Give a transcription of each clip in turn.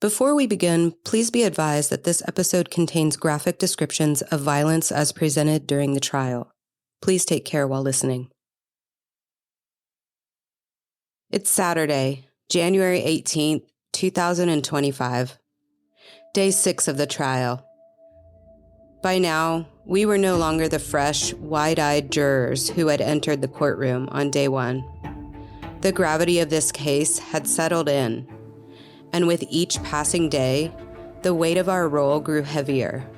Before we begin, please be advised that this episode contains graphic descriptions of violence as presented during the trial. Please take care while listening. It's Saturday, January 18th, 2025. Day 6 of the trial. By now, we were no longer the fresh, wide-eyed jurors who had entered the courtroom on day 1. The gravity of this case had settled in, and with each passing day, the weight of our role grew heavier.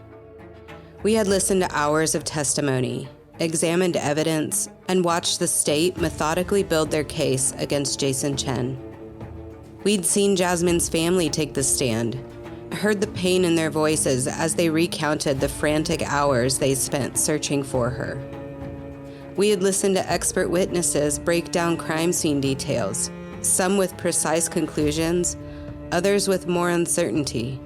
We had listened to hours of testimony, examined evidence, and watched the state methodically build their case against Jason Chen. We'd seen Jasmine's family take the stand, heard the pain in their voices as they recounted the frantic hours they spent searching for her. We had listened to expert witnesses break down crime scene details, some with precise conclusions, others with more uncertainty.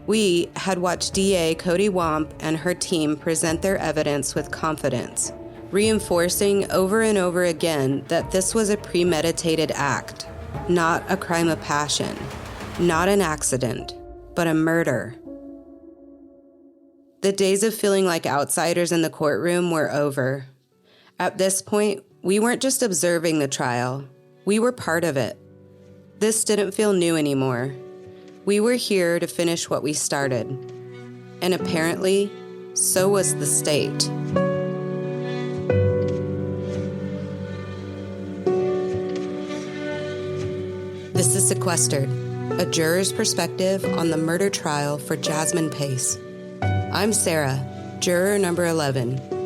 We had watched DA Courtney Wamp and her team present their evidence with confidence, reinforcing over and over again that this was a premeditated act, not a crime of passion, not an accident, but a murder. The days of feeling like outsiders in the courtroom were over. At this point, we weren't just observing the trial, we were part of it. This didn't feel new anymore. We were here to finish what we started. And apparently, so was the state. This is Sequestered, a juror's perspective on the murder trial for Jasmine Pace. I'm Sarah, juror number 11.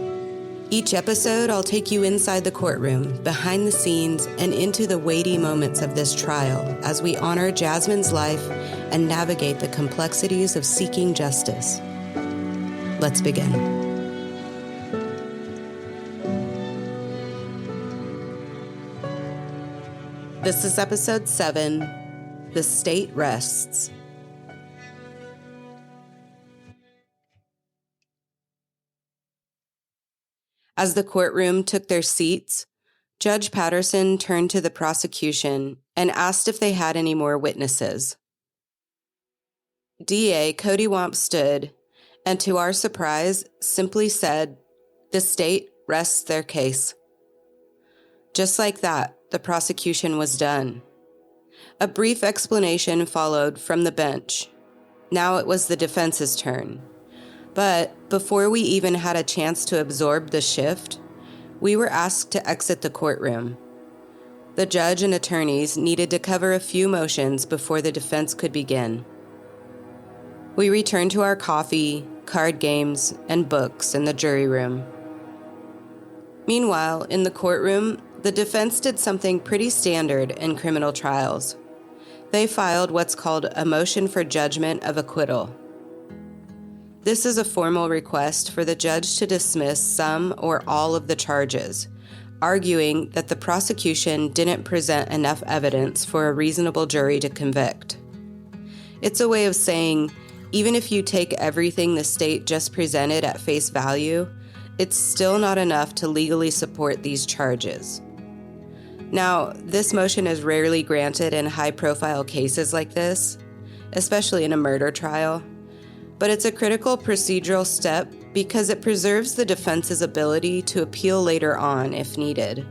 Each episode, I'll take you inside the courtroom, behind the scenes, and into the weighty moments of this trial as we honor Jasmine's life and navigate the complexities of seeking justice. Let's begin. This is episode 7, The State Rests. As the courtroom took their seats, Judge Patterson turned to the prosecution and asked if they had any more witnesses. DA Courtney Wamp stood and, to our surprise, simply said, "The state rests their case." Just like that, the prosecution was done. A brief explanation followed from the bench. Now it was the defense's turn. But before we even had a chance to absorb the shift, we were asked to exit the courtroom. The judge and attorneys needed to cover a few motions before the defense could begin. We returned to our coffee, card games, and books in the jury room. Meanwhile, in the courtroom, the defense did something pretty standard in criminal trials. They filed what's called a motion for judgment of acquittal. This is a formal request for the judge to dismiss some or all of the charges, arguing that the prosecution didn't present enough evidence for a reasonable jury to convict. It's a way of saying, even if you take everything the state just presented at face value, it's still not enough to legally support these charges. Now, this motion is rarely granted in high-profile cases like this, especially in a murder trial. But it's a critical procedural step because it preserves the defense's ability to appeal later on if needed.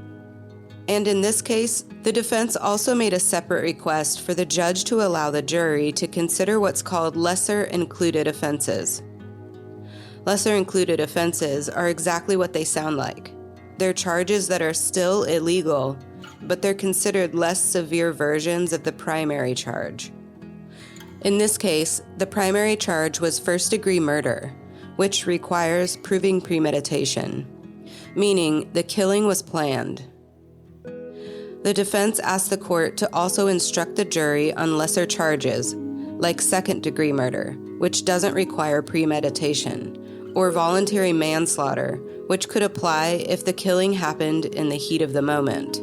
And in this case, the defense also made a separate request for the judge to allow the jury to consider what's called lesser included offenses. Lesser included offenses are exactly what they sound like. They're charges that are still illegal, but they're considered less severe versions of the primary charge. In this case, the primary charge was first-degree murder, which requires proving premeditation, meaning the killing was planned. The defense asked the court to also instruct the jury on lesser charges, like second-degree murder, which doesn't require premeditation, or voluntary manslaughter, which could apply if the killing happened in the heat of the moment.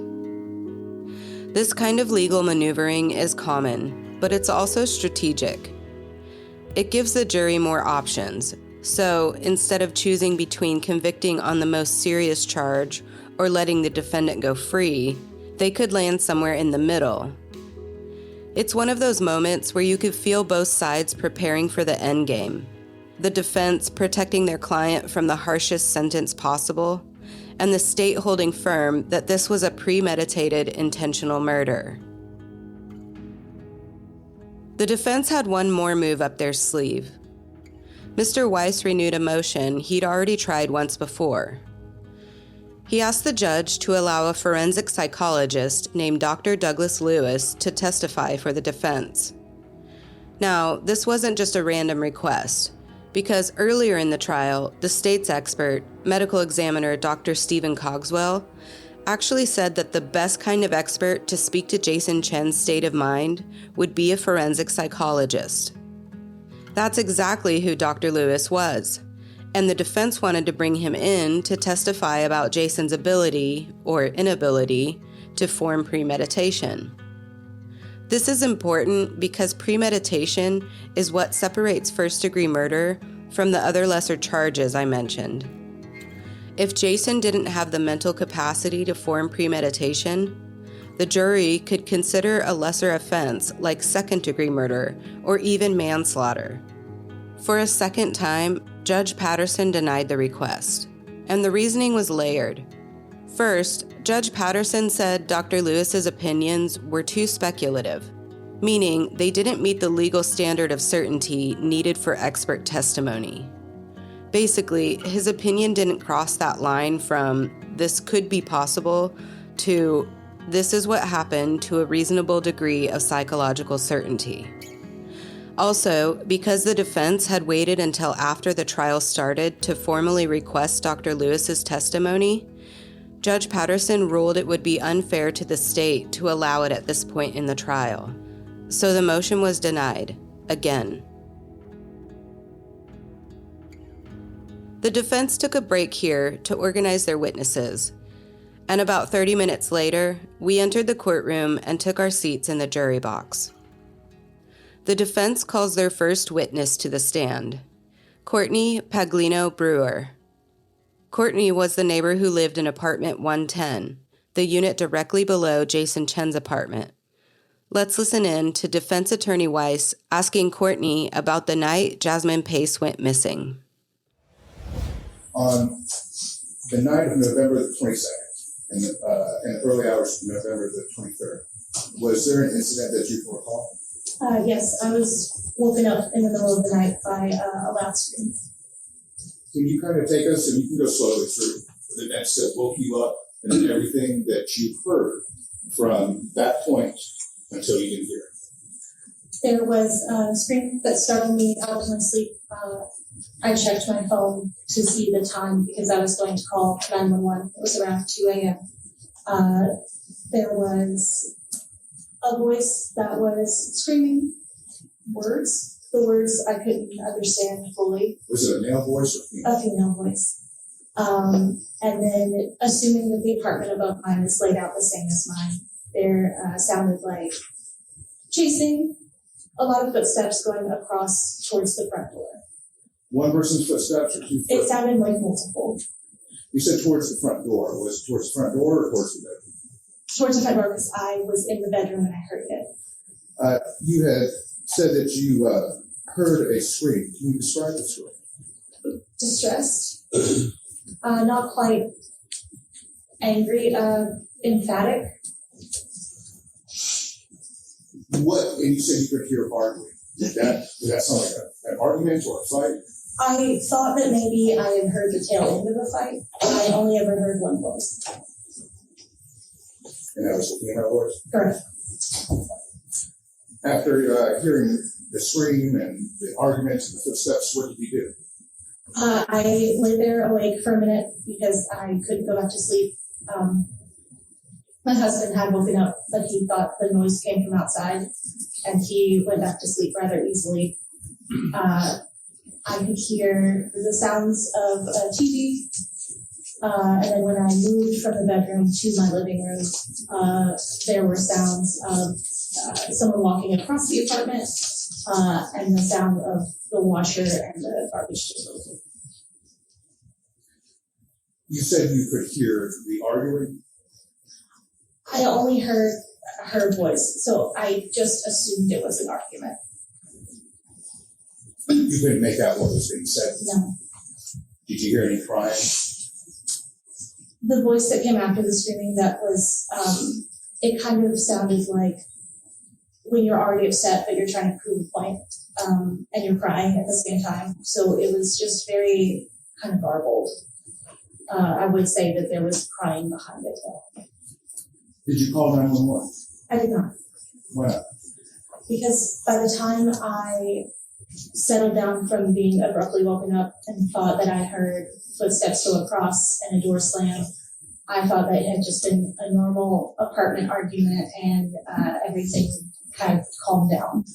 This kind of legal maneuvering is common, but it's also strategic. It gives the jury more options, so instead of choosing between convicting on the most serious charge or letting the defendant go free, they could land somewhere in the middle. It's one of those moments where you could feel both sides preparing for the end game. The defense protecting their client from the harshest sentence possible, and the state holding firm that this was a premeditated, intentional murder. The defense had one more move up their sleeve. Mr. Weiss renewed a motion he'd already tried once before. He asked the judge to allow a forensic psychologist named Dr. Douglas Lewis to testify for the defense. Now, this wasn't just a random request, because earlier in the trial, the state's expert, medical examiner Dr. Stephen Cogswell, actually said that the best kind of expert to speak to Jason Chen's state of mind would be a forensic psychologist. That's exactly who Dr. Lewis was, and the defense wanted to bring him in to testify about Jason's ability, or inability, to form premeditation. This is important because premeditation is what separates first-degree murder from the other lesser charges I mentioned. If Jason didn't have the mental capacity to form premeditation, the jury could consider a lesser offense like second-degree murder or even manslaughter. For a second time, Judge Patterson denied the request, and the reasoning was layered. First, Judge Patterson said Dr. Lewis's opinions were too speculative, meaning they didn't meet the legal standard of certainty needed for expert testimony. Basically, his opinion didn't cross that line from "this could be possible" to "this is what happened to a reasonable degree of psychological certainty." Also, because the defense had waited until after the trial started to formally request Dr. Lewis's testimony, Judge Patterson ruled it would be unfair to the state to allow it at this point in the trial. So the motion was denied, again. The defense took a break here to organize their witnesses, and about 30 minutes later, we entered the courtroom and took our seats in the jury box. The defense calls their first witness to the stand, Courtney Paglino-Brewer. Courtney was the neighbor who lived in apartment 110, the unit directly below Jason Chen's apartment. Let's listen in to defense attorney Weiss asking Courtney about the night Jasmine Pace went missing. On the night of November the 22nd, in the early hours of November the 23rd, was there an incident that you can recall? Yes, I was woken up in the middle of the night by a loud scream. Can you kind of take us, and you can go slowly through the events that woke you up and then everything that you heard from that point until you didn't hear it? There was a scream that startled me out of my sleep. I checked my phone to see the time because I was going to call 911. It was around 2 a.m. There was a voice that was screaming words. The words I couldn't understand fully. Was it a male voice or female? A female voice. And then, assuming that the apartment above mine is laid out the same as mine, there sounded like chasing, a lot of footsteps going across towards the front door. One person's footsteps or two footsteps? It sounded like multiple. You said towards the front door. Was it towards the front door or towards the bedroom? Towards the front door because I was in the bedroom and I heard it. You had said that you heard a scream. Can you describe the scream? Distressed. Not quite angry. Emphatic. What? And you said you could hear arguing. Did that sound like an argument or a fight? I thought that maybe I had heard the tail end of a fight. I only ever heard one voice. And that was a female voice? Correct. After hearing the scream and the arguments and the footsteps, what did you do? I lay there awake for a minute because I couldn't go back to sleep. My husband had woken up, but he thought the noise came from outside, and he went back to sleep rather easily. I could hear the sounds of a TV, and then when I moved from the bedroom to my living room, there were sounds of someone walking across the apartment, and the sound of the washer and the garbage disposal. You said you could hear the arguing? I only heard her voice. So I just assumed it was an argument. You couldn't make out what was being said? No. Did you hear any crying? The voice that came after the screaming, that was, it kind of sounded like when you're already upset, but you're trying to prove a point, and you're crying at the same time. So it was just very kind of garbled. I would say that there was crying behind it, though. Did you call 911? I did not. Why not? Because by the time I settled down from being abruptly woken up and thought that I heard footsteps go across and a door slam, I thought that it had just been a normal apartment argument and everything kind of calmed down.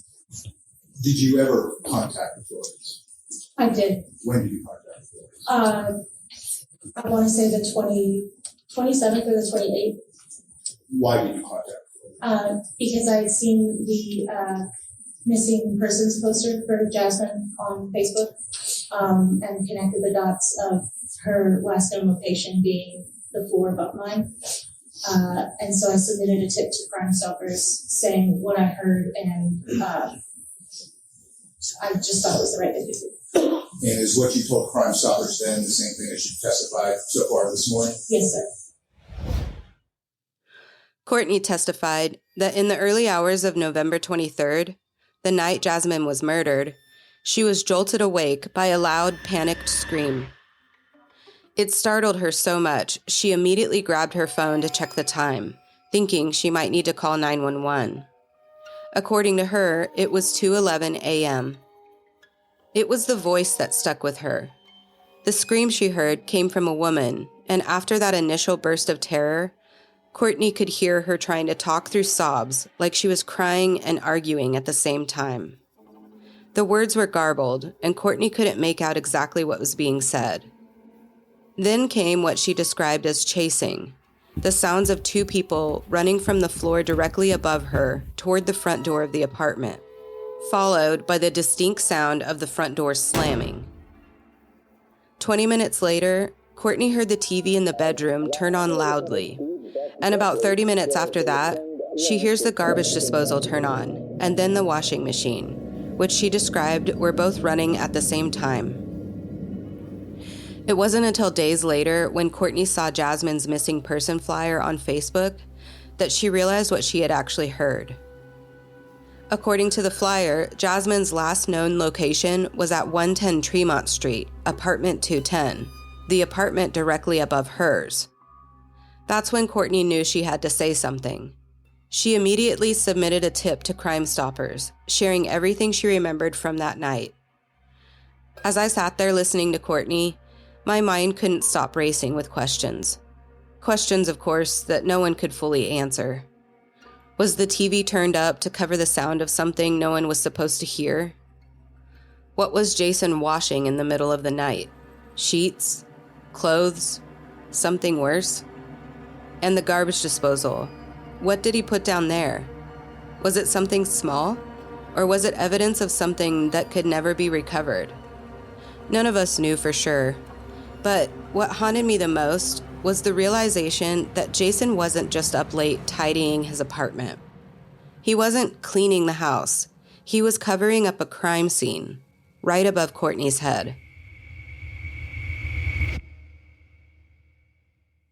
Did you ever contact authorities? I did. When did you contact authorities? I want to say the 27th or the 28th. Why did you contact authorities? Because I had seen the missing persons poster for Jasmine on Facebook, and connected the dots of her last known location being the floor above mine. And so I submitted a tip to Crime Stoppers saying what I heard, and I just thought it was the right thing to do. And is what you told Crime Stoppers then the same thing as you testified so far this morning? Yes, sir. Courtney testified that in the early hours of November 23rd, the night Jasmine was murdered, she was jolted awake by a loud, panicked scream. It startled her so much, she immediately grabbed her phone to check the time, thinking she might need to call 911. According to her, it was 2:11 a.m. It was the voice that stuck with her. The scream she heard came from a woman, and after that initial burst of terror, Courtney could hear her trying to talk through sobs, like she was crying and arguing at the same time. The words were garbled, and Courtney couldn't make out exactly what was being said. Then came what she described as chasing, the sounds of two people running from the floor directly above her toward the front door of the apartment, followed by the distinct sound of the front door slamming. 20 minutes later, Courtney heard the TV in the bedroom turn on loudly, and about 30 minutes after that, she hears the garbage disposal turn on, and then the washing machine, which she described were both running at the same time. It wasn't until days later, when Courtney saw Jasmine's missing person flyer on Facebook, that she realized what she had actually heard. According to the flyer, Jasmine's last known location was at 110 Tremont Street, apartment 210, the apartment directly above hers. That's when Courtney knew she had to say something. She immediately submitted a tip to Crime Stoppers, sharing everything she remembered from that night. As I sat there listening to Courtney, my mind couldn't stop racing with questions. Questions, of course, that no one could fully answer. Was the TV turned up to cover the sound of something no one was supposed to hear? What was Jason washing in the middle of the night? Sheets? Clothes? Something worse? And the garbage disposal. What did he put down there? Was it something small? Or was it evidence of something that could never be recovered? None of us knew for sure. But what haunted me the most was the realization that Jason wasn't just up late tidying his apartment. He wasn't cleaning the house. He was covering up a crime scene right above Courtney's head.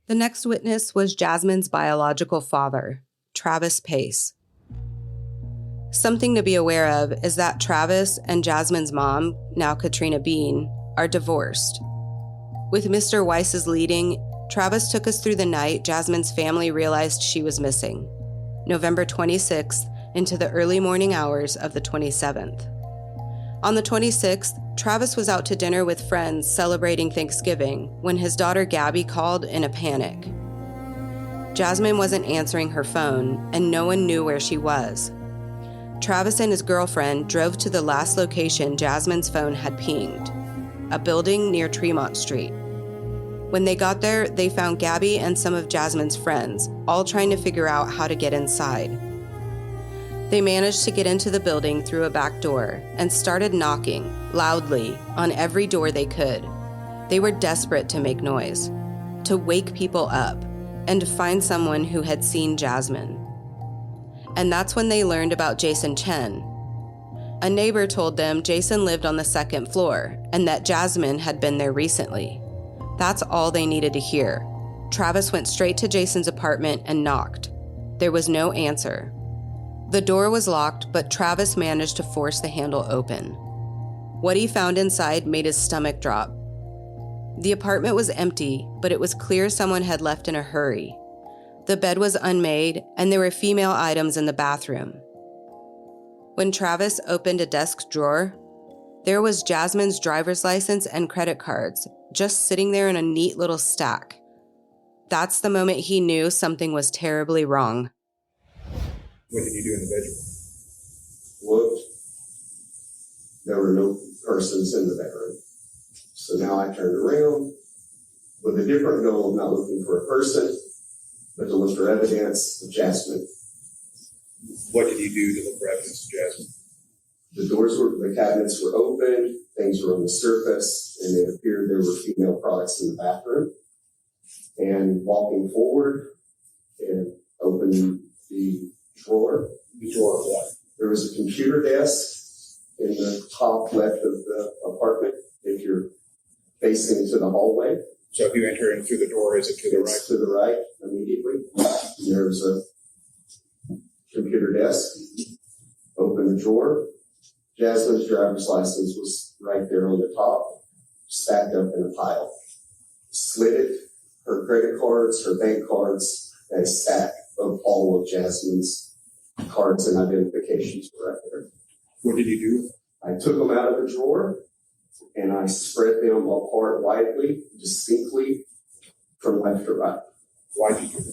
The next witness was Jasmine's biological father, Travis Pace. Something to be aware of is that Travis and Jasmine's mom, now Katrina Bean, are divorced. With Mr. Weiss's leading, Travis took us through the night Jasmine's family realized she was missing, November 26th into the early morning hours of the 27th. On the 26th, Travis was out to dinner with friends celebrating Thanksgiving when his daughter Gabby called in a panic. Jasmine wasn't answering her phone, and no one knew where she was. Travis and his girlfriend drove to the last location Jasmine's phone had pinged, a building near Tremont Street. When they got there, they found Gabby and some of Jasmine's friends, all trying to figure out how to get inside. They managed to get into the building through a back door and started knocking, loudly, on every door they could. They were desperate to make noise, to wake people up, and to find someone who had seen Jasmine. And that's when they learned about Jason Chen. A neighbor told them Jason lived on the second floor and that Jasmine had been there recently. That's all they needed to hear. Travis went straight to Jason's apartment and knocked. There was no answer. The door was locked, but Travis managed to force the handle open. What he found inside made his stomach drop. The apartment was empty, but it was clear someone had left in a hurry. The bed was unmade, and there were female items in the bathroom. When Travis opened a desk drawer, there was Jasmine's driver's license and credit cards, just sitting there in a neat little stack. That's the moment he knew something was terribly wrong. What did you do in the bedroom? Looked. There were no persons in the bedroom. So now I turned around with a different goal of not looking for a person, but to look for evidence of Jasmine. What did you do to look for evidence of Jasmine? The cabinets were open, things were on the surface, and it appeared there were female products in the bathroom. And walking forward and opening the drawer. The drawer of what? There was a computer desk in the top left of the apartment if you're facing to the hallway. So if you enter in through the door, is it to the right? It's to the right immediately. There's a computer desk. Open the drawer. Jasmine's driver's license was right there on the top, stacked up in a pile. Slid it, her credit cards, her bank cards, and a stack of all of Jasmine's cards and identifications were right there. What did you do? I took them out of the drawer and I spread them apart widely, distinctly, from left to right. Why did you do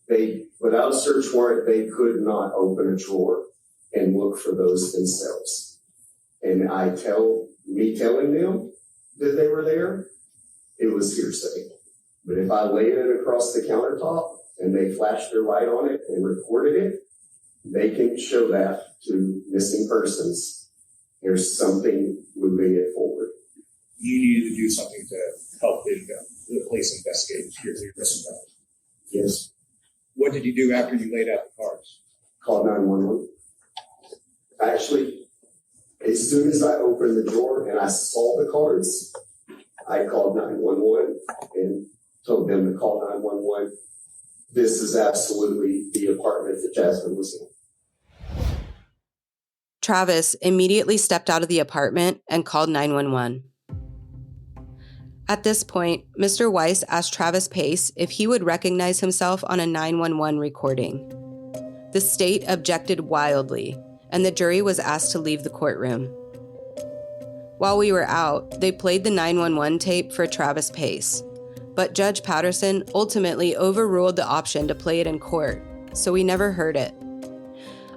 that? Without a search warrant, they could not open a drawer and look for those themselves. And telling them that they were there, it was hearsay. But if I laid it across the countertop and they flashed their light on it and recorded it, they can show that to missing persons. There's something moving it forward. You needed to do something to help the police investigate your missing person. Yes. What did you do after you laid out the cards? Called 911. Actually, as soon as I opened the drawer and I saw the cards, I called 911 and told them to call 911. This is absolutely the apartment that Jasmine was in. Travis immediately stepped out of the apartment and called 911. At this point, Mr. Weiss asked Travis Pace if he would recognize himself on a 911 recording. The state objected wildly, and the jury was asked to leave the courtroom. While we were out, they played the 911 tape for Travis Pace, but Judge Patterson ultimately overruled the option to play it in court, so we never heard it.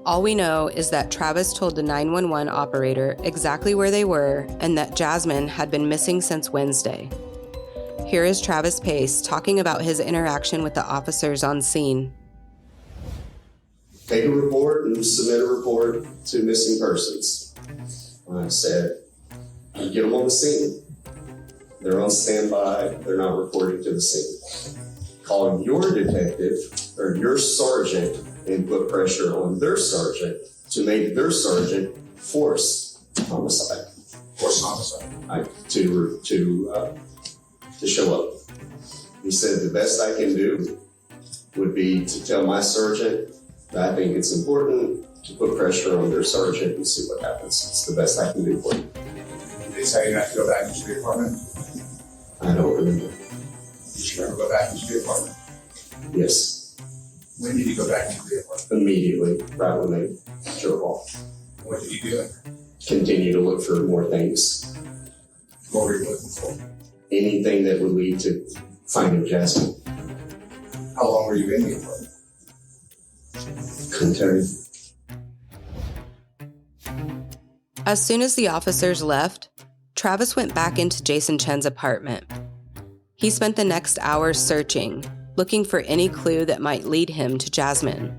All we know is that Travis told the 911 operator exactly where they were and that Jasmine had been missing since Wednesday. Here is Travis Pace talking about his interaction with the officers on scene. Take a report and submit a report to missing persons. I said, you get them on the scene. They're on standby. They're not reporting to the scene. Call your detective or your sergeant and put pressure on their sergeant to make their sergeant force homicide. Force homicide. To show up. He said the best I can do would be to tell my sergeant that I think it's important to put pressure on their sergeant and see what happens. It's the best I can do for you. Did they tell you not to go back into the apartment? I don't remember. Did you ever go back into the apartment? Yes. When did you go back into the apartment? Immediately, right when they drove off. What did you do? Continue to look for more things. What were you looking for? Anything that would lead to finding Jasmine. How long were you in the apartment? Couldn't tell you. As soon as the officers left, Travis went back into Jason Chen's apartment. He spent the next hour searching, looking for any clue that might lead him to Jasmine.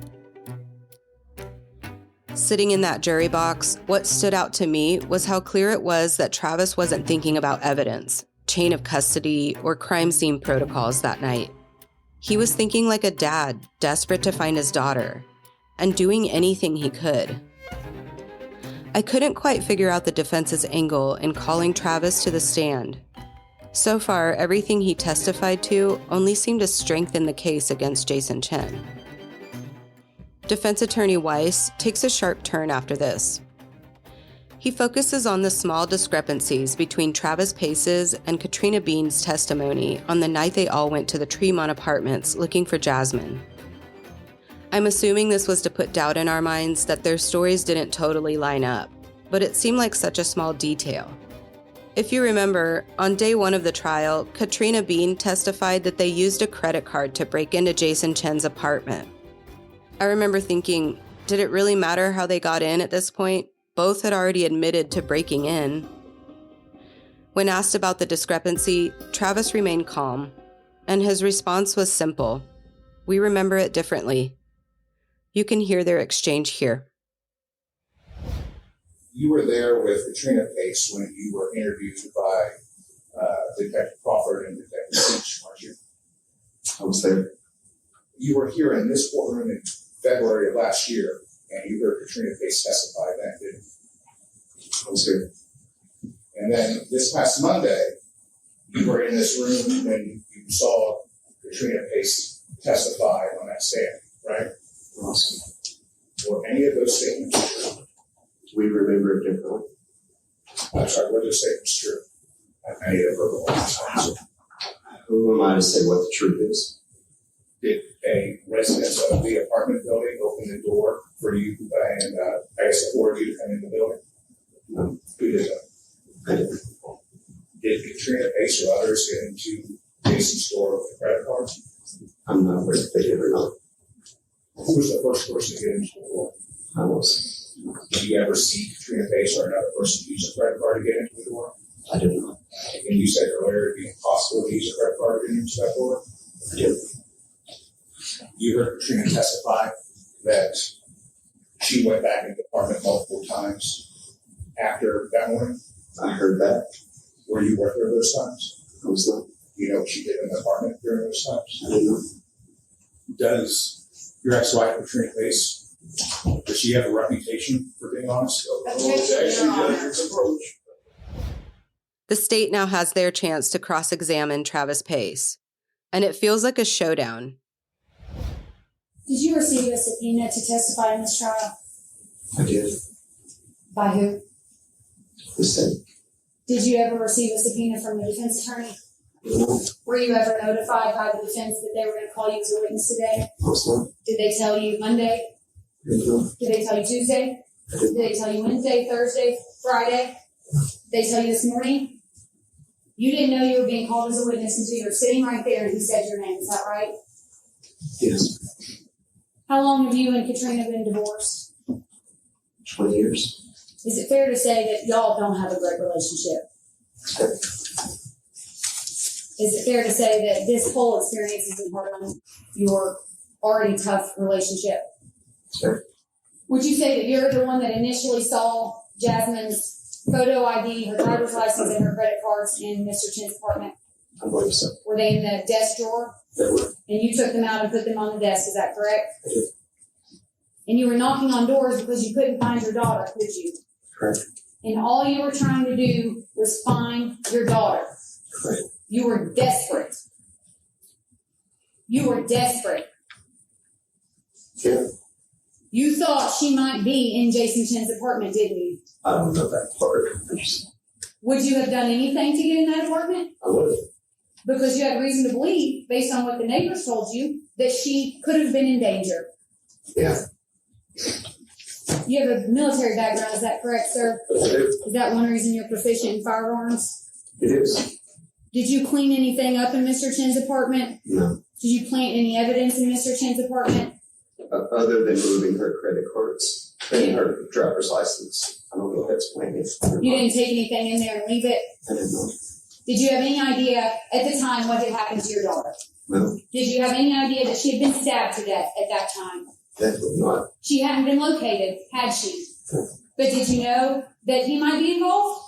Sitting in that jury box, what stood out to me was how clear it was that Travis wasn't thinking about evidence, chain of custody, or crime scene protocols that night. He was thinking like a dad, desperate to find his daughter. and doing anything he could. I couldn't quite figure out the defense's angle in calling Travis to the stand. So far, everything he testified to only seemed to strengthen the case against Jason Chen. Defense attorney Weiss takes a sharp turn after this. He focuses on the small discrepancies between Travis Pace's and Katrina Bean's testimony on the night they all went to the Tremont Apartments looking for Jasmine. I'm assuming this was to put doubt in our minds that their stories didn't totally line up, but it seemed like such a small detail. If you remember, on day one of the trial, Katrina Bean testified that they used a credit card to break into Jason Chen's apartment. I remember thinking, did it really matter how they got in at this point? Both had already admitted to breaking in. When asked about the discrepancy, Travis remained calm, and his response was simple. We remember it differently. You can hear their exchange here. You were there with Katrina Pace when you were interviewed by Detective Crawford and Detective Leach, weren't you? I was there. You were here in this courtroom in February of last year, and you heard Katrina Pace testify then, didn't you? I was here. And then this past Monday, you were in this room when you saw Katrina Pace testify on that stand, right? Awesome. Were any of those statements true? We remember it differently. I'm sorry, were those statements true? I need a verbal answer. Who am I to say what the truth is? Did a resident of the apartment building open the door for you and I guess afford you to come in the building? No. Who did that? I didn't. Did Katrina Pace or others get into Jason's store with a credit card? I'm not aware if they did or not. Who was the first person to get into the door? I was. Did you ever see Katrina Pace or another person use a credit card to get into the door? I did not. And you said earlier it'd be impossible to use a credit card to get into that door? I did. You heard Katrina testify that she went back into the apartment multiple times after that morning. I heard that. Were you with her those times? I was not. You know what she did in the apartment during those times? I did not. Does your ex-wife, Katrina Pace, does she have a reputation for being honest? The state now has their chance to cross-examine Travis Pace, and it feels like a showdown. Did you receive a subpoena to testify in this trial? I did. By who? The state. Did you ever receive a subpoena from the defense attorney? No. Were you ever notified by the defense that they were going to call you as a witness today? I was not. Did they tell you Monday? No. Did they tell you Tuesday? I Did they tell you Wednesday, Thursday, Friday? Did they tell you this morning? You didn't know you were being called as a witness until you were sitting right there and he said your name. Is that right? Yes. How long have you and Katrina been divorced? 20 years. Is it fair to say that y'all don't have a great relationship? Is it fair to say that this whole experience has been hard on your already tough relationship? Sure. Would you say that you're the one that initially saw Jasmine's photo ID, her driver's license, and her credit cards in Mr. Chen's apartment? I believe so. Were they in the desk drawer? They were. And you took them out and put them on the desk, is that correct? I did. And you were knocking on doors because you couldn't find your daughter, could you? Correct. And all you were trying to do was find your daughter. Correct. You were desperate. You were desperate. Yeah. You thought she might be in Jason Chen's apartment, didn't you? I don't know that part. Would you have done anything to get in that apartment? I would have. Because you had reason to believe, based on what the neighbors told you, that she could have been in danger. Yeah. You have a military background, is that correct, sir? I do. Is that one reason you're proficient in firearms? It is. Did you clean anything up in Mr. Chen's apartment? No. Did you plant any evidence in Mr. Chen's apartment? Other than moving her credit cards and her driver's license. I don't know if that's planning. You didn't take anything in there and leave it? I did not. Did you have any idea at the time what had happened to your daughter? No. Did you have any idea that she had been stabbed to death at that time? Definitely not. She hadn't been located, had she? No. But did you know that he might be involved?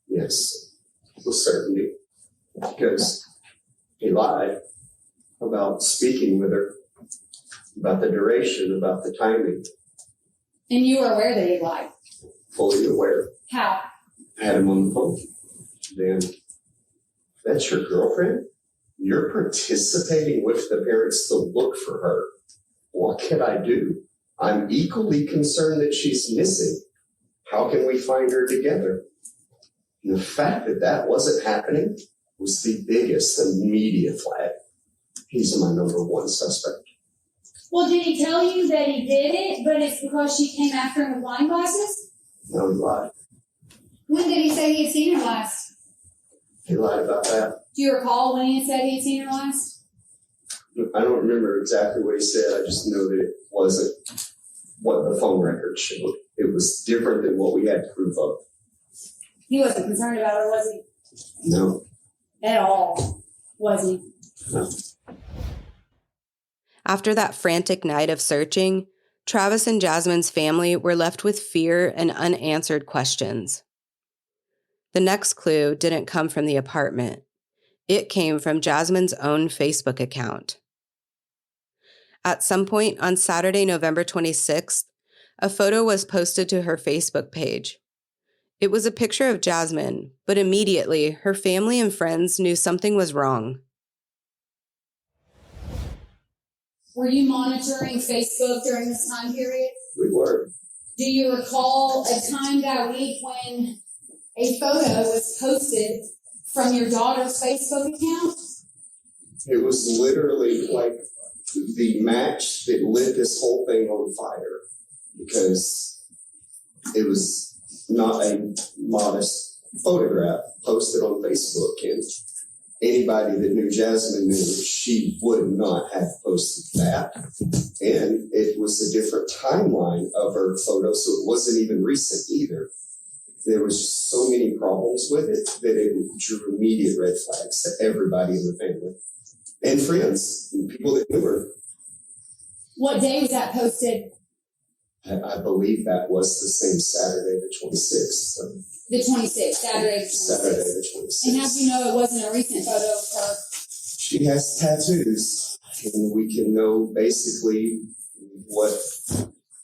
Yes. With certainty. Because he lied about speaking with her about the duration, about the timing. And you were aware that he lied. Fully aware. How? Had him on the phone. Then, that's your girlfriend? You're participating with the parents to look for her. What can I do? I'm equally concerned that she's missing. How can we find her together? And the fact that that wasn't happening was the biggest immediate flag. He's my number one suspect. Well, did he tell you that he did it, but it's because she came after him with wine glasses? No, he lied. When did he say he had seen her last? He lied about that. Do you recall when he had said he had seen her last? I don't remember exactly what he said. I just know that it wasn't what the phone records showed. It was different than what we had proof of. He wasn't concerned about her, was he? No. At all, was he? No. After that frantic night of searching, Travis and Jasmine's family were left with fear and unanswered questions. The next clue didn't come from the apartment. It came from Jasmine's own Facebook account. At some point on Saturday, November 26th, a photo was posted to her Facebook page. It was a picture of Jasmine, but immediately her family and friends knew something was wrong. Were you monitoring Facebook during this time period? We were. Do you recall a time that week when a photo was posted from your daughter's Facebook account? It was literally like the match that lit this whole thing on fire, because it was not a modest photograph posted on Facebook, and anybody that knew Jasmine knew she would not have posted that. And it was a different timeline of her photo, so it wasn't even recent either. There was just so many problems with it that it drew immediate red flags to everybody in the family and friends and people that knew her. What day was that posted? I believe that was the same Saturday, the 26th. So The 26th, Saturday the 26th. Saturday, the 26th. And how do you know it wasn't a recent photo of her? She has tattoos, and we can know basically what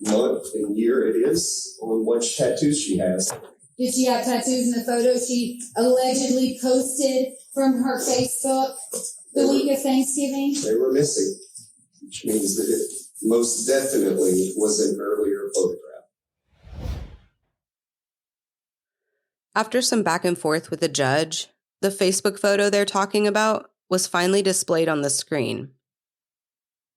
month and year it is on which tattoos she has. Did she have tattoos in the photo she allegedly posted from her Facebook the week of Thanksgiving? They were missing, which means that it most definitely was an earlier photograph. After some back and forth with the judge, the Facebook photo they're talking about was finally displayed on the screen.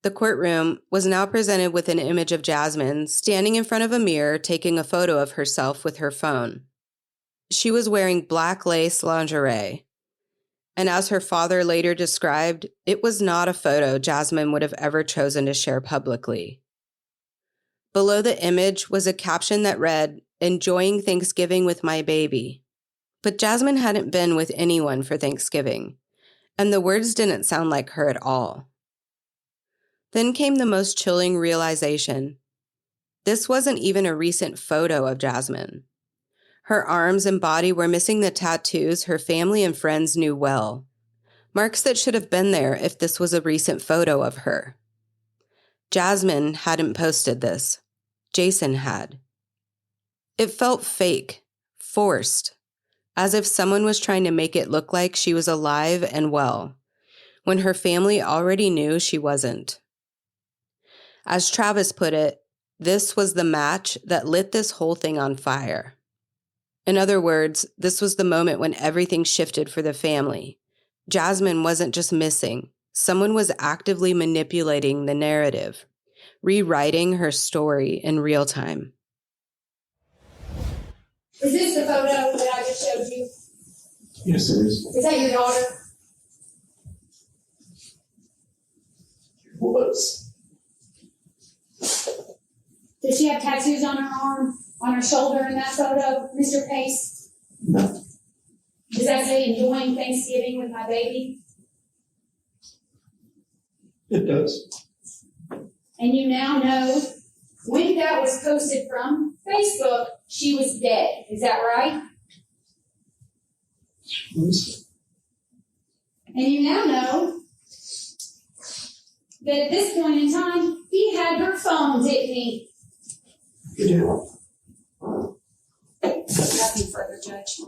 The courtroom was now presented with an image of Jasmine standing in front of a mirror taking a photo of herself with her phone. She was wearing black lace lingerie, and as her father later described, it was not a photo Jasmine would have ever chosen to share publicly. Below the image was a caption that read, "Enjoying Thanksgiving with my baby." But Jasmine hadn't been with anyone for Thanksgiving, and the words didn't sound like her at all. Then came the most chilling realization. This wasn't even a recent photo of Jasmine. Her arms and body were missing the tattoos her family and friends knew well, marks that should have been there if this was a recent photo of her. Jasmine hadn't posted this. Jason had. It felt fake, forced, as if someone was trying to make it look like she was alive and well, when her family already knew she wasn't. As Travis put it, this was the match that lit this whole thing on fire. In other words, this was the moment when everything shifted for the family. Jasmine wasn't just missing. Someone was actively manipulating the narrative, rewriting her story in real time. Is this the photo that I just showed you? Yes, it is. Is that your daughter? Was. Does she have tattoos on her arm, on her shoulder in that photo, Mr. Pace? No. Does that say enjoying Thanksgiving with my baby? It does. And you now know when that was posted from Facebook, she was dead. Is that right? And you now know But at this point in time, he had her phone, didn't he? You did. Nothing further, Judge.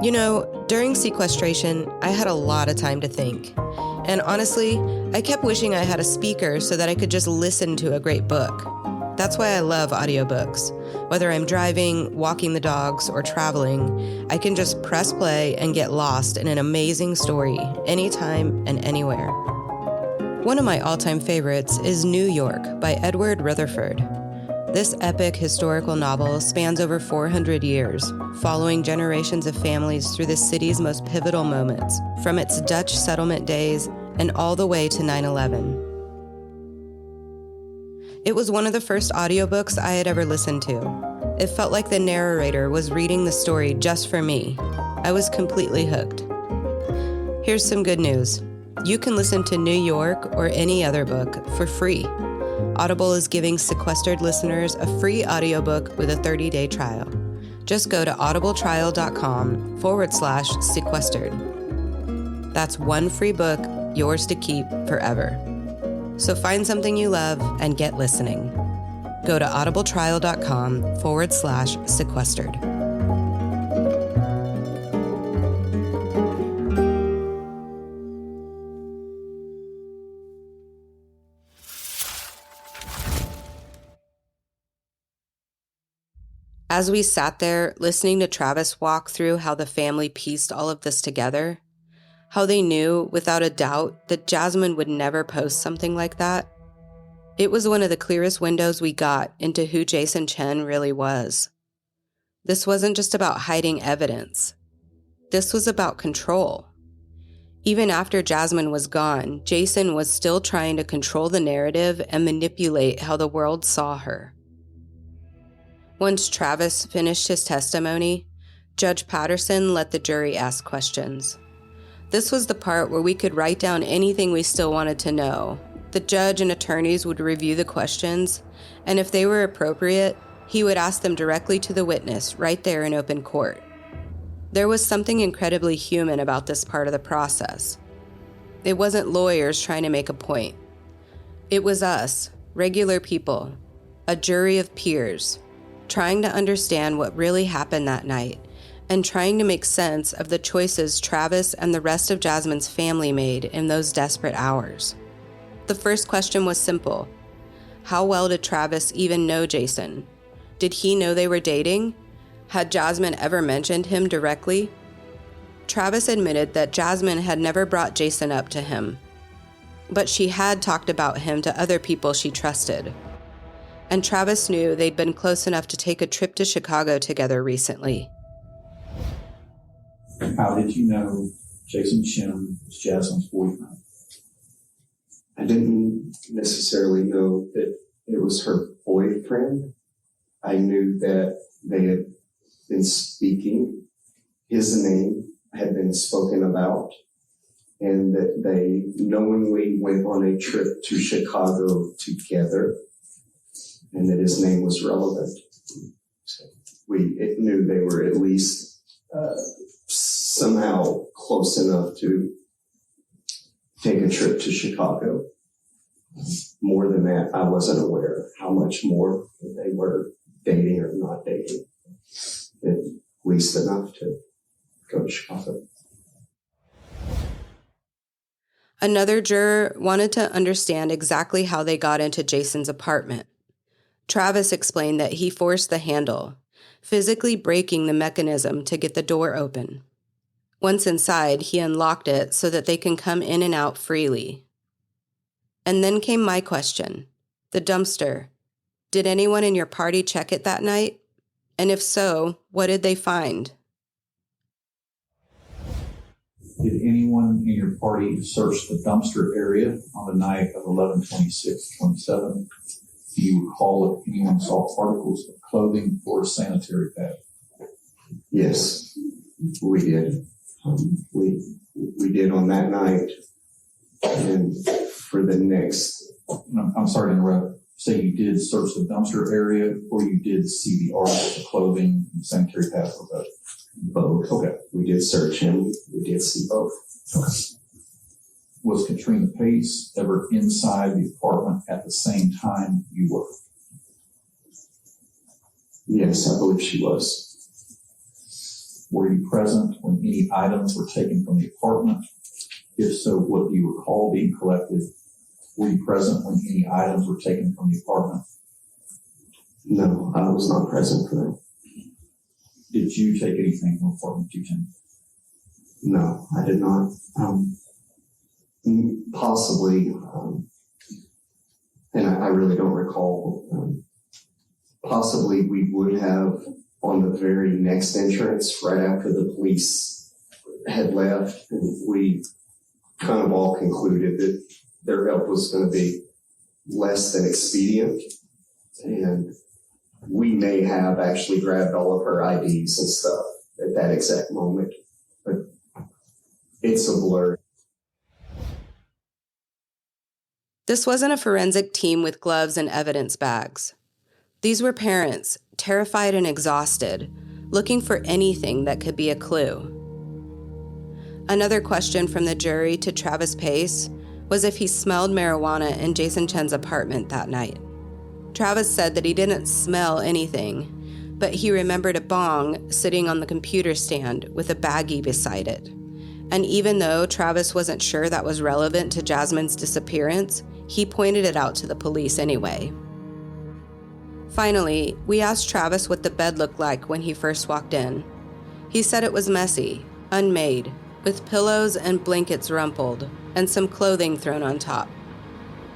You know, during sequestration, I had a lot of time to think. And honestly, I kept wishing I had a speaker so that I could just listen to a great book. That's why I love audiobooks. Whether I'm driving, walking the dogs, or traveling, I can just press play and get lost in an amazing story anytime and anywhere. One of my all-time favorites is New York by Edward Rutherford. This epic historical novel spans over 400 years, following generations of families through the city's most pivotal moments, from its Dutch settlement days and all the way to 9/11. It was one of the first audiobooks I had ever listened to. It felt like the narrator was reading the story just for me. I was completely hooked. Here's some good news. You can listen to New York or any other book for free. Audible is giving sequestered listeners a free audiobook with a 30-day trial. Just go to audibletrial.com/sequestered. That's one free book, yours to keep forever. So find something you love and get listening. Go to audibletrial.com/sequestered. As we sat there listening to Travis walk through how the family pieced all of this together, how they knew without a doubt that Jasmine would never post something like that, it was one of the clearest windows we got into who Jason Chen really was. This wasn't just about hiding evidence. This was about control. Even after Jasmine was gone, Jason was still trying to control the narrative and manipulate how the world saw her. Once Travis finished his testimony, Judge Patterson let the jury ask questions. This was the part where we could write down anything we still wanted to know. The judge and attorneys would review the questions, and if they were appropriate, he would ask them directly to the witness right there in open court. There was something incredibly human about this part of the process. It wasn't lawyers trying to make a point. It was us, regular people, a jury of peers, trying to understand what really happened that night and trying to make sense of the choices Travis and the rest of Jasmine's family made in those desperate hours. The first question was simple. How well did Travis even know Jason? Did he know they were dating? Had Jasmine ever mentioned him directly? Travis admitted that Jasmine had never brought Jason up to him, but she had talked about him to other people she trusted. And Travis knew they'd been close enough to take a trip to Chicago together recently. How did you know Jason Chen was Jasmine's boyfriend? I didn't necessarily know that it was her boyfriend. I knew that they had been speaking. His name had been spoken about, and that they knowingly went on a trip to Chicago together, and that his name was relevant. So we knew they were at least somehow close enough to take a trip to Chicago. More than that, I wasn't aware of how much more they were dating or not dating. At least enough to go to Chicago. Another juror wanted to understand exactly how they got into Jason's apartment. Travis explained that he forced the handle, physically breaking the mechanism to get the door open. Once inside, he unlocked it so that they can come in and out freely. And then came my question, the dumpster. Did anyone in your party check it that night? And if so, what did they find? Did anyone in your party search the dumpster area on the night of 11/26/27? Do you recall if anyone saw particles of clothing or a sanitary pad? Yes, we did. We did on that night, and for the next. I'm sorry to interrupt. say you did search the dumpster area, or you did see the articles of clothing and sanitary pads or both? Both. Okay. We did search him. We did see both. Okay. Was Katrina Pace ever inside the apartment at the same time you were? Yes, I believe she was. Were you present when any items were taken from the apartment? If so, what do you recall being collected? Were you present when any items were taken from the apartment? No, I was not present for that. Did you take anything from apartment 210? No, I did not. Possibly, and I really don't recall. Possibly we would have on the very next entrance, right after the police had left, and we kind of all concluded that their help was going to be less than expedient, and we may have actually grabbed all of her IDs and stuff at that exact moment, but it's a blur. This wasn't a forensic team with gloves and evidence bags. These were parents, terrified and exhausted, looking for anything that could be a clue. Another question from the jury to Travis Pace was if he smelled marijuana in Jason Chen's apartment that night. Travis said that he didn't smell anything, but he remembered a bong sitting on the computer stand with a baggie beside it. And even though Travis wasn't sure that was relevant to Jasmine's disappearance, he pointed it out to the police anyway. Finally, we asked Travis what the bed looked like when he first walked in. He said it was messy, unmade, with pillows and blankets rumpled, and some clothing thrown on top.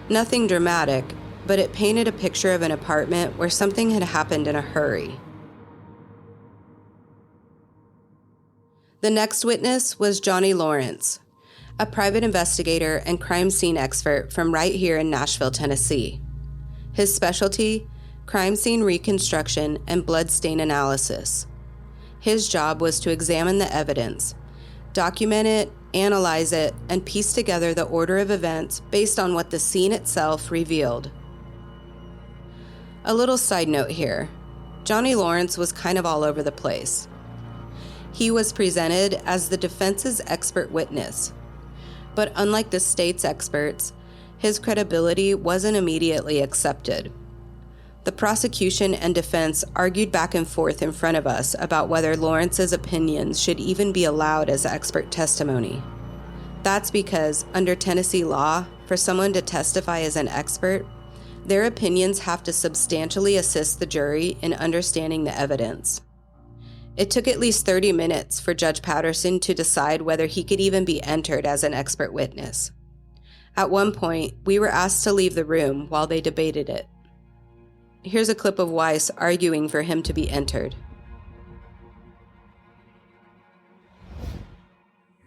Nothing dramatic, but it painted a picture of an apartment where something had happened in a hurry. The next witness was Johnny Lawrence, a private investigator and crime scene expert from right here in Nashville, Tennessee. His specialty, crime scene reconstruction and bloodstain analysis. His job was to examine the evidence, document it, analyze it, and piece together the order of events based on what the scene itself revealed. A little side note here. Johnny Lawrence was kind of all over the place. He was presented as the defense's expert witness, but unlike the state's experts, his credibility wasn't immediately accepted. The prosecution and defense argued back and forth in front of us about whether Lawrence's opinions should even be allowed as expert testimony. That's because, under Tennessee law, for someone to testify as an expert, their opinions have to substantially assist the jury in understanding the evidence. It took at least 30 minutes for Judge Patterson to decide whether he could even be entered as an expert witness. At one point, we were asked to leave the room while they debated it. Here's a clip of Weiss arguing for him to be entered.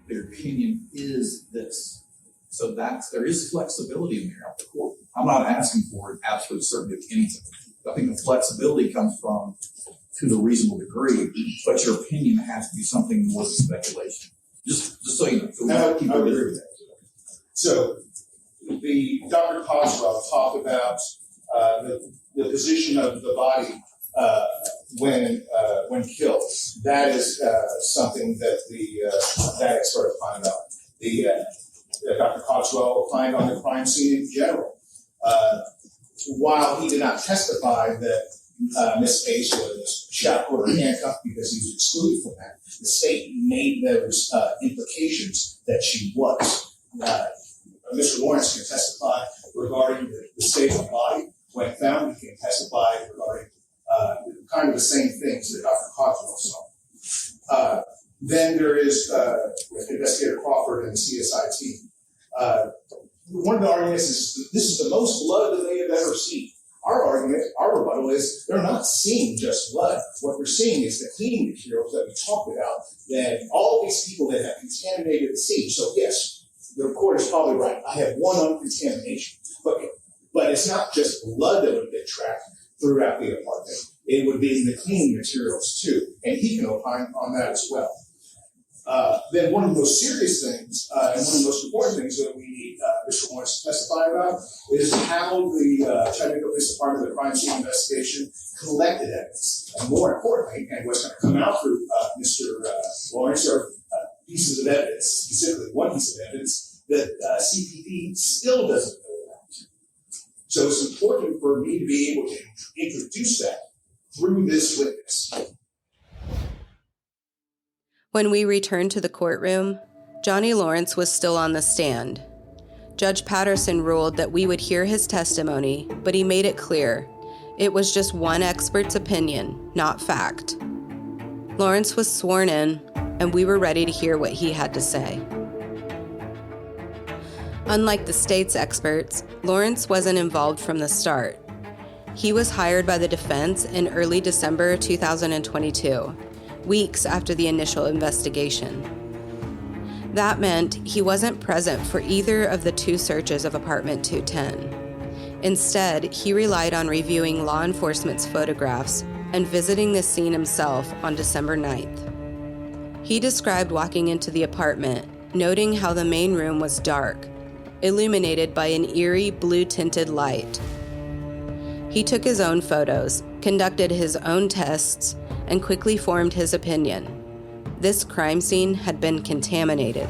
Their opinion is this. So there is flexibility in there at the court. I'm not asking for an absolute certainty of anything. I think the flexibility comes from to the reasonable degree, but your opinion has to be something more than speculation. Just so you know. So we I keep agree with that. So the Dr. Coswell talked about the position of the body when killed. That is something that that expert opined on. Dr. Coswell opined on the crime scene in general. While he did not testify that Ms. Pace was shackled or handcuffed because he was excluded from that, the state made those implications that she was. Mr. Lawrence can testify regarding the state of the body when found. He can testify regarding kind of the same things that Dr. Coswell saw. Then there is Investigator Crawford and the CSI team. One of the arguments is that this is the most blood that they have ever seen. Our argument, our rebuttal is they're not seeing just blood. What we're seeing is the cleaning materials that we talked about, that all these people that have contaminated the scene. So yes, the court is probably right. I have one uncontamination, but it's not just blood that would have been tracked throughout the apartment. It would be the cleaning materials too, and he can opine on that as well. Then one of the most serious things, and one of the most important things that we need Mr. Lawrence to testify about is how the Chattanooga Police Department, the crime scene investigation, collected evidence. And more importantly, and what's going to come out through Mr. Lawrence are pieces of evidence, specifically one piece of evidence that CPD still doesn't know about. So it's important for me to be able to introduce that through this witness. When we returned to the courtroom, Johnny Lawrence was still on the stand. Judge Patterson ruled that we would hear his testimony, but he made it clear it was just one expert's opinion, not fact. Lawrence was sworn in, and we were ready to hear what he had to say. Unlike the state's experts, Lawrence wasn't involved from the start. He was hired by the defense in early December 2022, weeks after the initial investigation. That meant he wasn't present for either of the two searches of apartment 210. Instead, he relied on reviewing law enforcement's photographs and visiting the scene himself on December 9th. He described walking into the apartment, noting how the main room was dark, illuminated by an eerie blue-tinted light. He took his own photos, conducted his own tests, and quickly formed his opinion. This crime scene had been contaminated.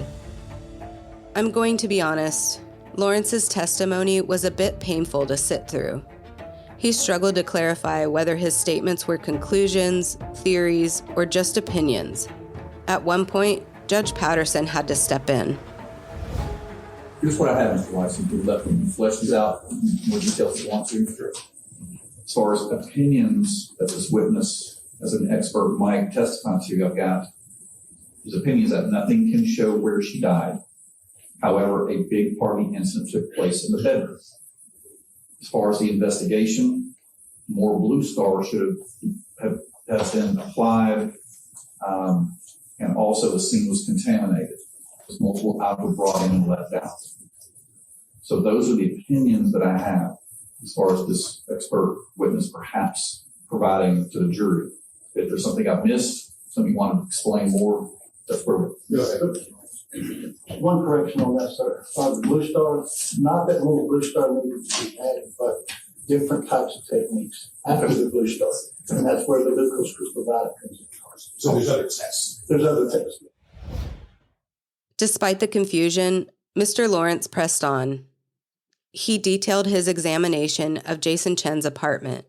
I'm going to be honest, Lawrence's testimony was a bit painful to sit through. He struggled to clarify whether his statements were conclusions, theories, or just opinions. At one point, Judge Patterson had to step in. Here's what I have, Mr. Weiss, and we'll let him flesh these out in more detail if you want to, Mr. As far as opinions that this witness, as an expert, might testify to, I've got his opinions that nothing can show where she died. However, a big party incident took place in the bedroom. As far as the investigation, more blue stars should have been applied, and also the scene was contaminated. Multiple alcohol brought in and left out. So those are the opinions that I have as far as this expert witness perhaps providing to the jury. If there's something I've missed, something you want to explain more, that's where we're. One correction on that, sir. The blue star, not that little blue star needed to be added, but different types of techniques after the blue star. And that's where the glucose crystal provider comes in. So there's other tests. There's other tests. Despite the confusion, Mr. Lawrence pressed on. He detailed his examination of Jason Chen's apartment,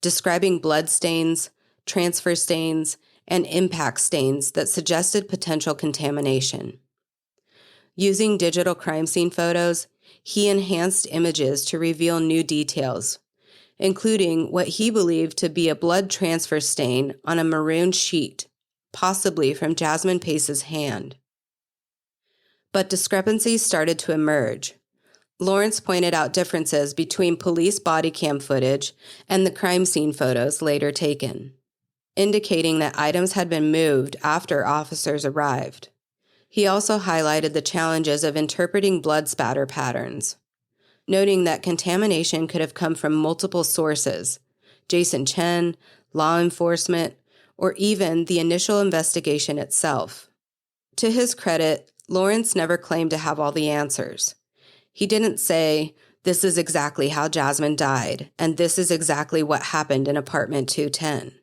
describing blood stains, transfer stains, and impact stains that suggested potential contamination. Using digital crime scene photos, he enhanced images to reveal new details, including what he believed to be a blood transfer stain on a maroon sheet, possibly from Jasmine Pace's hand. But discrepancies started to emerge. Lawrence pointed out differences between police body cam footage and the crime scene photos later taken, indicating that items had been moved after officers arrived. He also highlighted the challenges of interpreting blood spatter patterns, noting that contamination could have come from multiple sources: Jason Chen, law enforcement, or even the initial investigation itself. To his credit, Lawrence never claimed to have all the answers. He didn't say, "This is exactly how Jasmine died, and this is exactly what happened in apartment 210.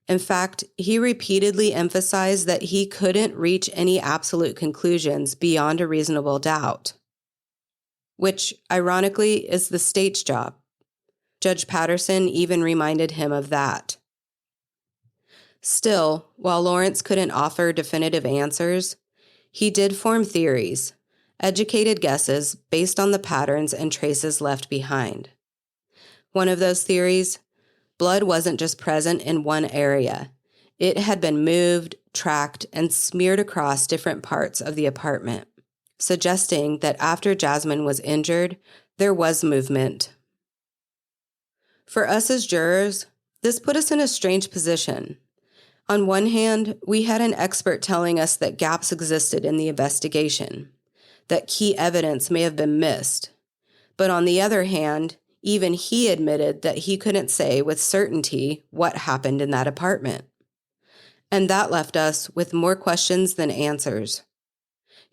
In fact, he repeatedly emphasized that he couldn't reach any absolute conclusions beyond a reasonable doubt, which, ironically, is the state's job. Judge Patterson even reminded him of that. Still, while Lawrence couldn't offer definitive answers, he did form theories, educated guesses based on the patterns and traces left behind. One of those theories: blood wasn't just present in one area. It had been moved, tracked, and smeared across different parts of the apartment, suggesting that after Jasmine was injured, there was movement. For us as jurors, this put us in a strange position. On one hand, we had an expert telling us that gaps existed in the investigation, that key evidence may have been missed. But on the other hand, even he admitted that he couldn't say with certainty what happened in that apartment. And that left us with more questions than answers.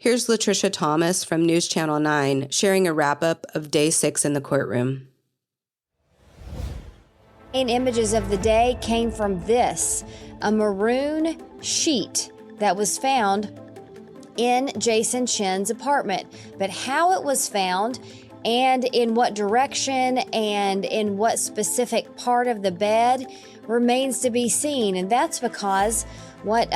Here's Latricia Thomas from News Channel 9 sharing a wrap-up of Day 6 in the courtroom. Images of the day came from this, a maroon sheet that was found in Jason Chen's apartment. But how it was found and in what direction and in what specific part of the bed remains to be seen. And that's because what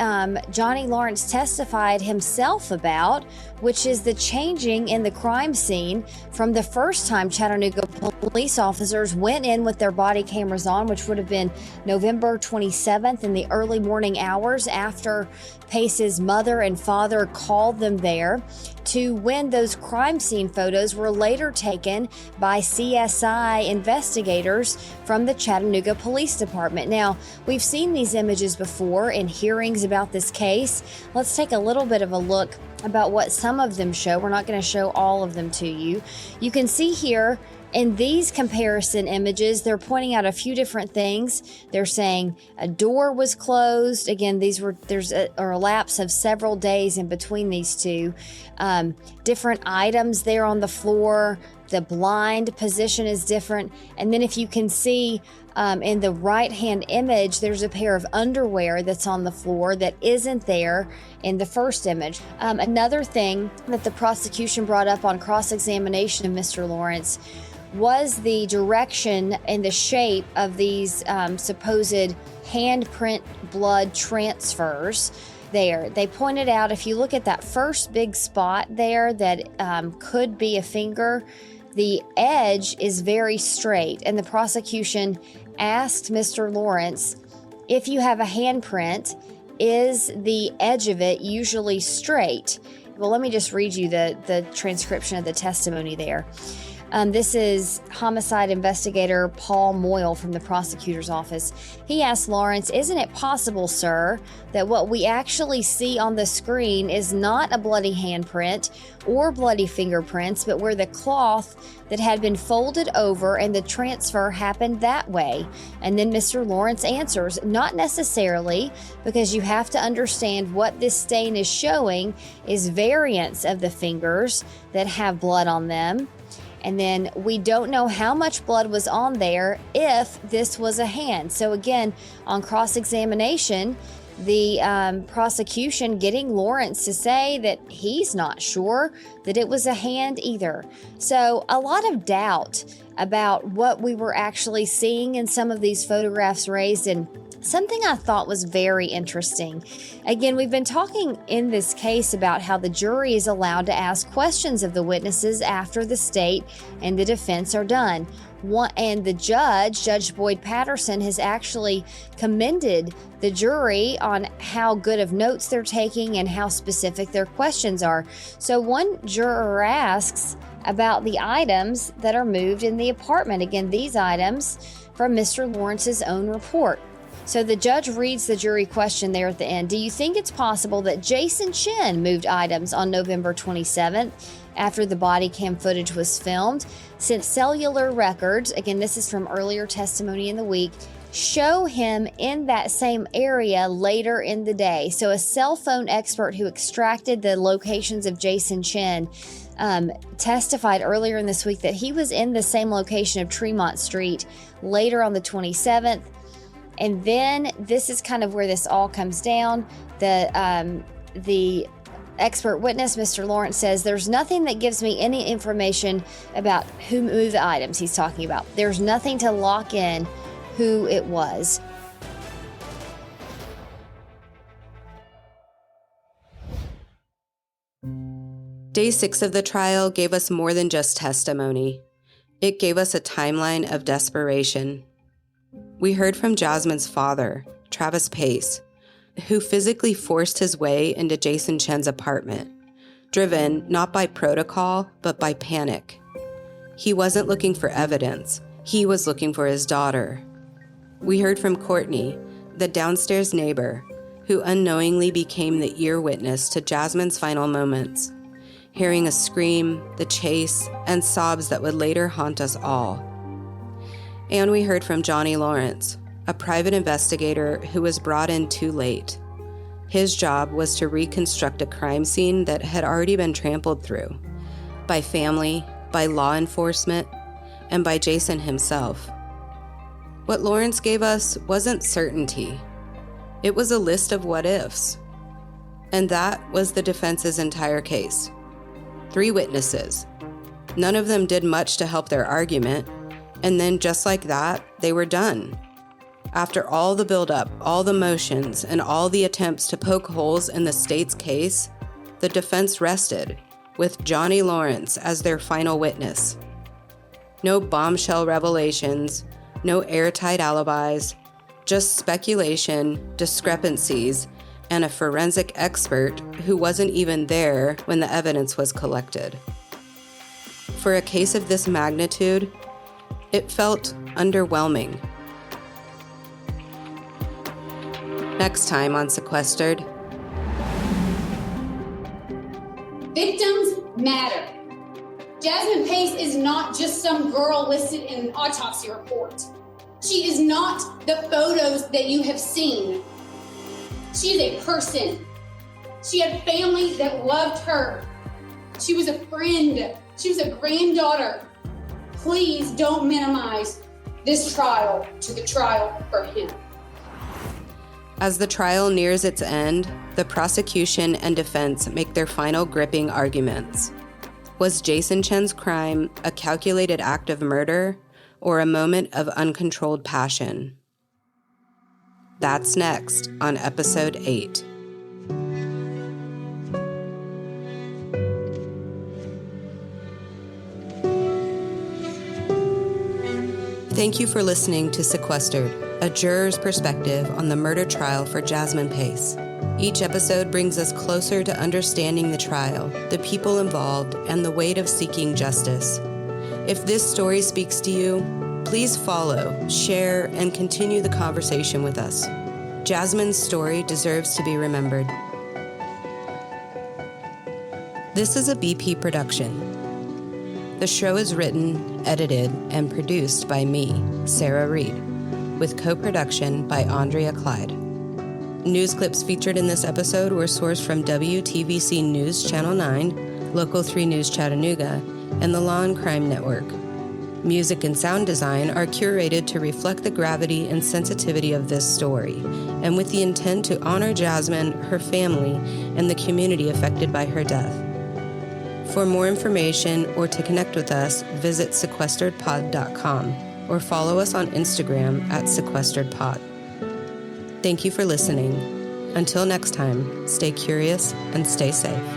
Johnny Lawrence testified himself about, which is the changing in the crime scene from the first time Chattanooga police officers went in with their body cameras on, which would have been November 27th in the early morning hours after Pace's mother and father called them there, to when those crime scene photos were later taken by CSI investigators from the Chattanooga Police Department. Now, we've seen these images before in hearings about this case. Let's take a little bit of a look about what some of them show. We're not going to show all of them to you. You can see here in these comparison images, they're pointing out a few different things. They're saying a door was closed. Again, there's a lapse of several days in between these two. Different items there on the floor. The blind position is different. And then if you can see in the right-hand image, there's a pair of underwear that's on the floor that isn't there in the first image. Another thing that the prosecution brought up on cross-examination of Mr. Lawrence was the direction and the shape of these supposed handprint blood transfers there. They pointed out, if you look at that first big spot there that could be a finger, the edge is very straight. And the prosecution asked Mr. Lawrence, if you have a handprint, is the edge of it usually straight? Well, let me just read you the transcription of the testimony there. This is homicide investigator Paul Moyle from the prosecutor's office. He asked Lawrence, isn't it possible, sir, that what we actually see on the screen is not a bloody handprint or bloody fingerprints, but where the cloth that had been folded over and the transfer happened that way? And then Mr. Lawrence answers, not necessarily, because you have to understand what this stain is showing is variants of the fingers that have blood on them. And then we don't know how much blood was on there if this was a hand. So again, on cross-examination, the prosecution getting Lawrence to say that he's not sure that it was a hand either. So a lot of doubt about what we were actually seeing in some of these photographs raised, and something I thought was very interesting. Again, we've been talking in this case about how the jury is allowed to ask questions of the witnesses after the state and the defense are done. And the Judge Boyd Patterson, has actually commended the jury on how good of notes they're taking and how specific their questions are. So one juror asks about the items that are moved in the apartment. Again, these items from Mr. Lawrence's own report. So the judge reads the jury question there at the end. Do you think it's possible that Jason Chen moved items on November 27th after the body cam footage was filmed? Since cellular records, again, this is from earlier testimony in the week, show him in that same area later in the day. So a cell phone expert who extracted the locations of Jason Chen testified earlier in this week that he was in the same location of Tremont Street later on the 27th. And then this is kind of where this all comes down. The expert witness, Mr. Lawrence, says there's nothing that gives me any information about who moved the items he's talking about. There's nothing to lock in who it was. Day 6 of the trial gave us more than just testimony. It gave us a timeline of desperation. We heard from Jasmine's father, Travis Pace, who physically forced his way into Jason Chen's apartment, driven not by protocol, but by panic. He wasn't looking for evidence. He was looking for his daughter. We heard from Courtney, the downstairs neighbor, who unknowingly became the ear witness to Jasmine's final moments, hearing a scream, the chase, and sobs that would later haunt us all. And we heard from Johnny Lawrence, a private investigator who was brought in too late. His job was to reconstruct a crime scene that had already been trampled through by family, by law enforcement, and by Jason himself. What Lawrence gave us wasn't certainty. It was a list of what-ifs. And that was the defense's entire case. 3 witnesses. None of them did much to help their argument, and then just like that, they were done. After all the buildup, all the motions, and all the attempts to poke holes in the state's case, the defense rested, with Johnny Lawrence as their final witness. No bombshell revelations, no airtight alibis, just speculation, discrepancies, and a forensic expert who wasn't even there when the evidence was collected. For a case of this magnitude, it felt underwhelming. Next time on Sequestered. Victims matter. Jasmine Pace is not just some girl listed in an autopsy report. She is not the photos that you have seen. She is a person. She had family that loved her. She was a friend. She was a granddaughter. Please don't minimize this trial to the trial for him. As the trial nears its end, the prosecution and defense make their final gripping arguments. Was Jason Chen's crime a calculated act of murder or a moment of uncontrolled passion? That's next on episode 8. Thank you for listening to Sequestered, a juror's perspective on the murder trial for Jasmine Pace. Each episode brings us closer to understanding the trial, the people involved, and the weight of seeking justice. If this story speaks to you, please follow, share, and continue the conversation with us. Jasmine's story deserves to be remembered. This is a BP production. The show is written, edited, and produced by me, Sarah Reed, with co-production by Andrea Clyde. News clips featured in this episode were sourced from WTVC News Channel 9, Local 3 News Chattanooga, and the Law and Crime Network. Music and sound design are curated to reflect the gravity and sensitivity of this story, and with the intent to honor Jasmine, her family, and the community affected by her death. For more information or to connect with us, visit sequesteredpod.com or follow us on Instagram at sequesteredpod. Thank you for listening. Until next time, stay curious and stay safe.